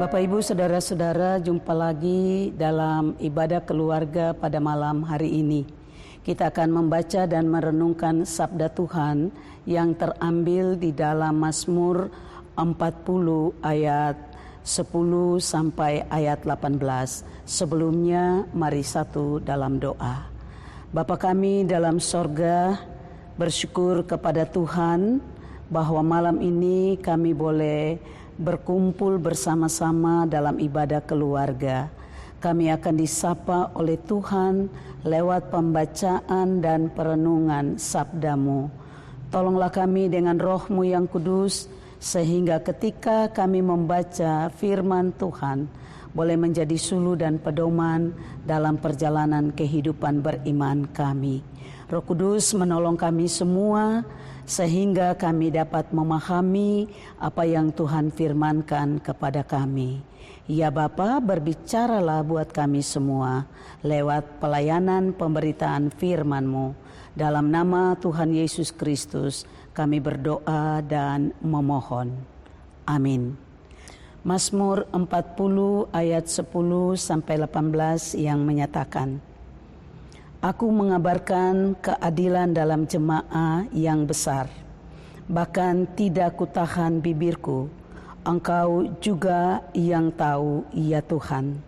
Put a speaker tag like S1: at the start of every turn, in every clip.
S1: Bapak Ibu Saudara-saudara, jumpa lagi dalam ibadah keluarga pada malam hari ini. Kita akan membaca dan merenungkan sabda Tuhan yang terambil di dalam Mazmur 40 ayat 10 sampai ayat 18. Sebelumnya mari satu dalam doa. Bapa kami dalam sorga, bersyukur kepada Tuhan bahwa malam ini kami boleh berkumpul bersama-sama dalam ibadah keluarga. Kami akan disapa oleh Tuhan lewat pembacaan dan perenungan sabda-Mu. Tolonglah kami dengan Roh-Mu yang kudus, sehingga ketika kami membaca firman Tuhan, boleh menjadi suluh dan pedoman dalam perjalanan kehidupan beriman kami. Roh Kudus menolong kami semua, sehingga kami dapat memahami apa yang Tuhan firmankan kepada kami. Ya Bapa, berbicaralah buat kami semua lewat pelayanan pemberitaan firman-Mu. Dalam nama Tuhan Yesus Kristus kami berdoa dan memohon. Amin. Mazmur 40 ayat 10 sampai 18 yang menyatakan, Aku mengabarkan keadilan dalam jemaah yang besar, bahkan tidak kutahan bibirku. Engkau juga yang tahu, ya Tuhan.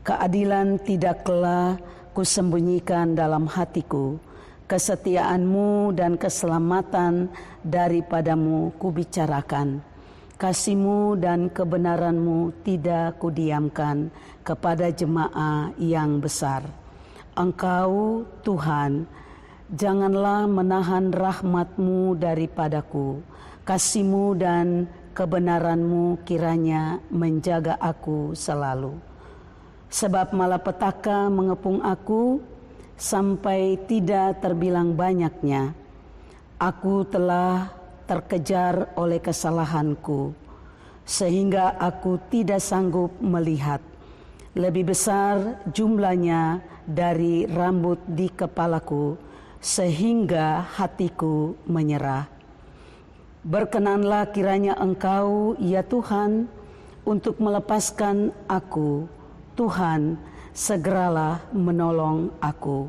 S1: Keadilan tidaklah kusembunyikan dalam hatiku, kesetiaan-Mu dan keselamatan daripadamu kubicarakan. Kasih-Mu dan kebenaran-Mu tidak kudiamkan kepada jemaah yang besar. Engkau, Tuhan, janganlah menahan rahmat-Mu daripadaku. Kasih-Mu dan kebenaran-Mu kiranya menjaga aku selalu. Sebab malapetaka mengepung aku sampai tidak terbilang banyaknya. Aku telah terkejar oleh kesalahanku, sehingga aku tidak sanggup melihat. Lebih besar jumlahnya dari rambut di kepalaku, sehingga hatiku menyerah. Berkenanlah kiranya Engkau, ya Tuhan, untuk melepaskan aku. Tuhan, segeralah menolong aku.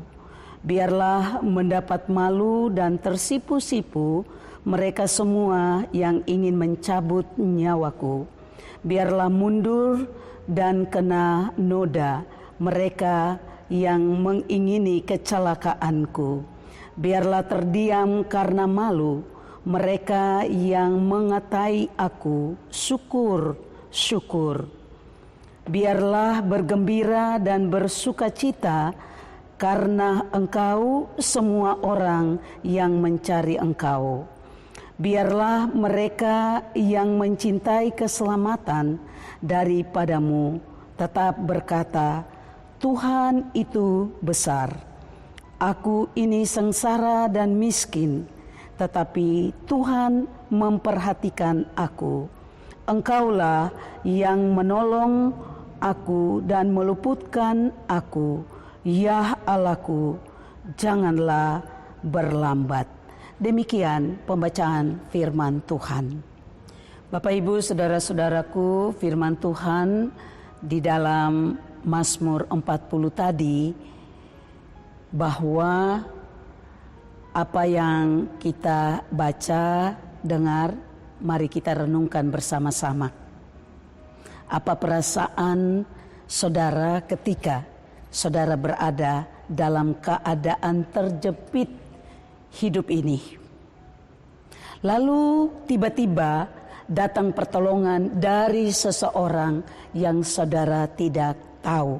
S1: Biarlah mendapat malu dan tersipu-sipu mereka semua yang ingin mencabut nyawaku. Biarlah mundur dan kena noda mereka yang mengingini kecelakaanku. Biarlah terdiam karena malu mereka yang mengatai aku. Syukur, syukur. Biarlah bergembira dan bersukacita karena Engkau semua orang yang mencari Engkau. Biarlah mereka yang mencintai keselamatan daripadamu tetap berkata, Tuhan itu besar. Aku ini sengsara dan miskin, tetapi Tuhan memperhatikan aku. Engkaulah yang menolong aku dan meluputkan aku. Ya Allahku, janganlah berlambat. Demikian pembacaan firman Tuhan. Bapak Ibu Saudara-saudaraku, firman Tuhan di dalam Mazmur 40 tadi, bahwa apa yang kita baca, dengar, mari kita renungkan bersama-sama. Apa perasaan saudara ketika saudara berada dalam keadaan terjepit hidup ini? Lalu tiba-tiba datang pertolongan dari seseorang yang saudara tidak tahu.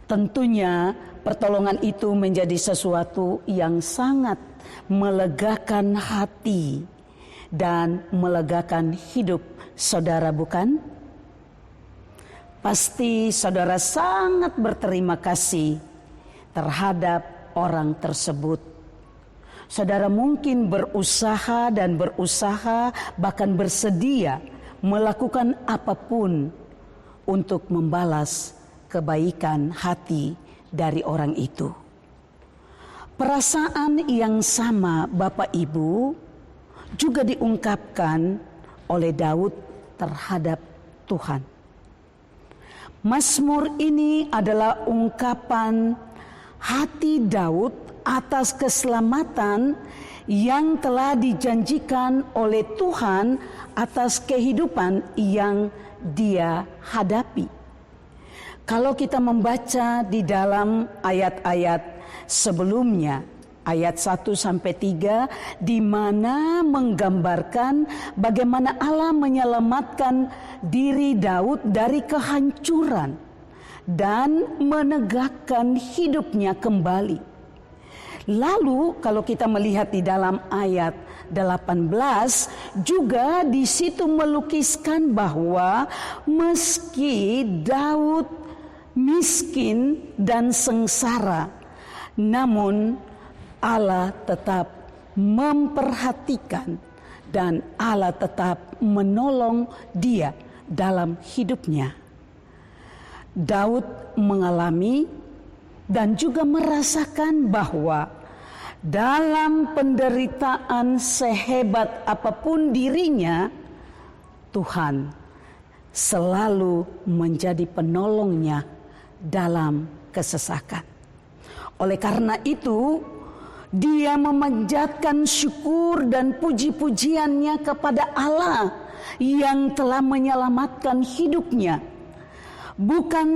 S1: Tentunya pertolongan itu menjadi sesuatu yang sangat melegakan hati dan melegakan hidup saudara, bukan? Pasti saudara sangat berterima kasih terhadap orang tersebut. Saudara mungkin berusaha dan berusaha, bahkan bersedia melakukan apapun untuk membalas kebaikan hati dari orang itu. Perasaan yang sama Bapak Ibu juga diungkapkan oleh Daud terhadap Tuhan. Mazmur ini adalah ungkapan hati Daud atas keselamatan yang telah dijanjikan oleh Tuhan atas kehidupan yang dia hadapi. Kalau kita membaca di dalam ayat-ayat sebelumnya, ayat 1-3, di mana menggambarkan bagaimana Allah menyelamatkan diri Daud dari kehancuran dan menegakkan hidupnya kembali. Lalu kalau kita melihat di dalam ayat 18 juga di situ melukiskan bahwa meski Daud miskin dan sengsara, namun Allah tetap memperhatikan dan Allah tetap menolong dia dalam hidupnya. Daud mengalami dan juga merasakan bahwa dalam penderitaan sehebat apapun dirinya, Tuhan selalu menjadi penolongnya dalam kesesakan. Oleh karena itu, dia memanjatkan syukur dan puji-pujiannya kepada Allah yang telah menyelamatkan hidupnya. Bukan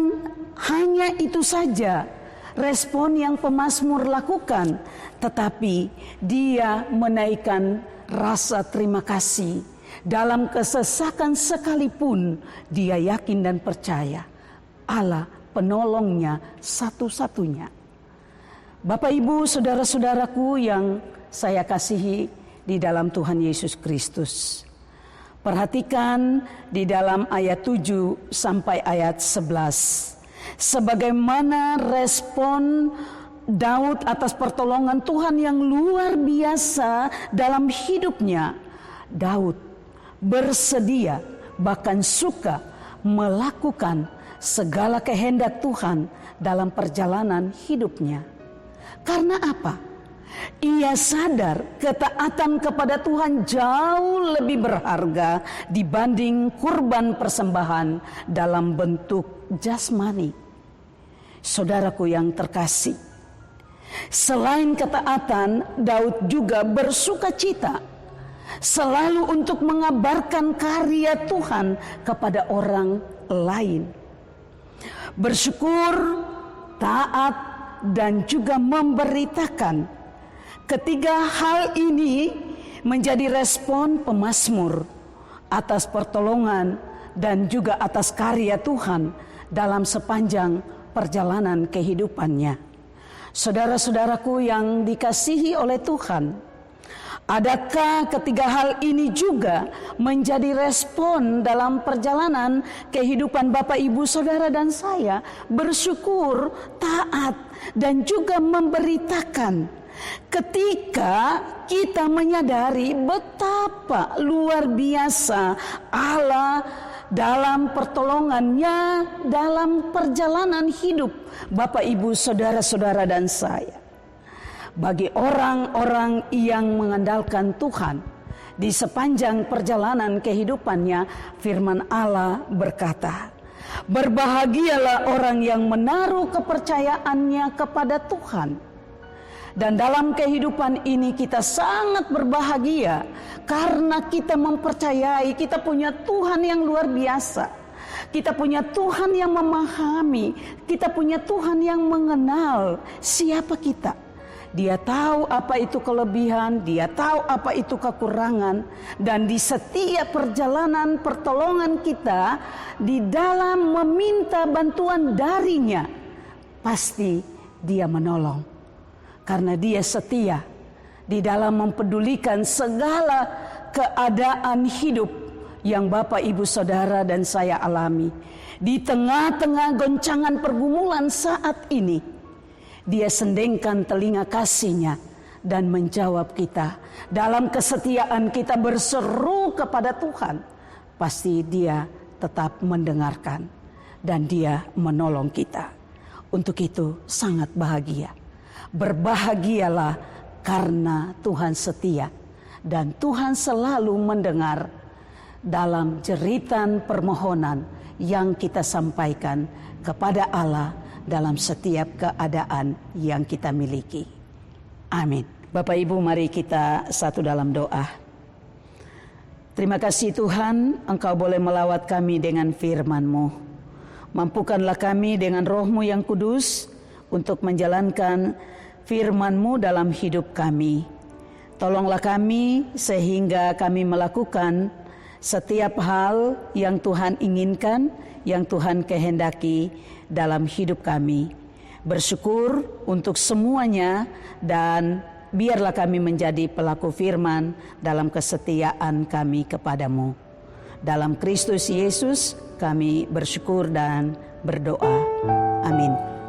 S1: hanya itu saja respon yang pemazmur lakukan, tetapi dia menaikkan rasa terima kasih. Dalam kesesakan sekalipun dia yakin dan percaya Allah penolongnya satu-satunya. Bapak, Ibu, saudara-saudaraku yang saya kasihi di dalam Tuhan Yesus Kristus. Perhatikan di dalam ayat 7 sampai ayat 11. Sebagaimana respon Daud atas pertolongan Tuhan yang luar biasa dalam hidupnya. Daud bersedia bahkan suka melakukan segala kehendak Tuhan dalam perjalanan hidupnya. Karena apa? Ia sadar ketaatan kepada Tuhan jauh lebih berharga dibanding kurban persembahan dalam bentuk jasmani. Saudaraku yang terkasih, selain ketaatan, Daud juga bersukacita selalu untuk mengabarkan karya Tuhan kepada orang lain. Bersyukur, taat, dan juga memberitakan. Ketiga hal ini menjadi respon pemazmur atas pertolongan dan juga atas karya Tuhan dalam sepanjang perjalanan kehidupannya. Saudara-saudaraku yang dikasihi oleh Tuhan, adakah ketiga hal ini juga menjadi respon dalam perjalanan kehidupan Bapak, Ibu, Saudara, dan saya? Bersyukur, taat, dan juga memberitakan. Ketika kita menyadari betapa luar biasa Allah dalam pertolongannya dalam perjalanan hidup Bapak, Ibu, Saudara-saudara, dan saya. Bagi orang-orang yang mengandalkan Tuhan di sepanjang perjalanan kehidupannya, firman Allah berkata, berbahagialah orang yang menaruh kepercayaannya kepada Tuhan. Dan dalam kehidupan ini kita sangat berbahagia karena kita mempercayai kita punya Tuhan yang luar biasa. Kita punya Tuhan yang memahami, kita punya Tuhan yang mengenal siapa kita. Dia tahu apa itu kelebihan, dia tahu apa itu kekurangan. Dan di setiap perjalanan pertolongan kita, di dalam meminta bantuan darinya, pasti dia menolong. Karena dia setia di dalam mempedulikan segala keadaan hidup yang Bapak, Ibu, Saudara, dan saya alami. Di tengah-tengah goncangan pergumulan saat ini, dia sendengkan telinga kasih-Nya dan menjawab kita. Dalam kesetiaan kita berseru kepada Tuhan, pasti dia tetap mendengarkan dan dia menolong kita. Untuk itu sangat bahagia. Berbahagialah karena Tuhan setia dan Tuhan selalu mendengar dalam jeritan permohonan yang kita sampaikan kepada Allah dalam setiap keadaan yang kita miliki. Amin. Bapak Ibu, mari kita satu dalam doa. Terima kasih Tuhan, Engkau boleh melawat kami dengan firman-Mu. Mampukanlah kami dengan Roh-Mu yang kudus untuk menjalankan firman-Mu dalam hidup kami. Tolonglah kami sehingga kami melakukan setiap hal yang Tuhan inginkan, yang Tuhan kehendaki dalam hidup kami. Bersyukur untuk semuanya, dan biarlah kami menjadi pelaku firman dalam kesetiaan kami kepadamu. Dalam Kristus Yesus kami bersyukur dan berdoa. Amin.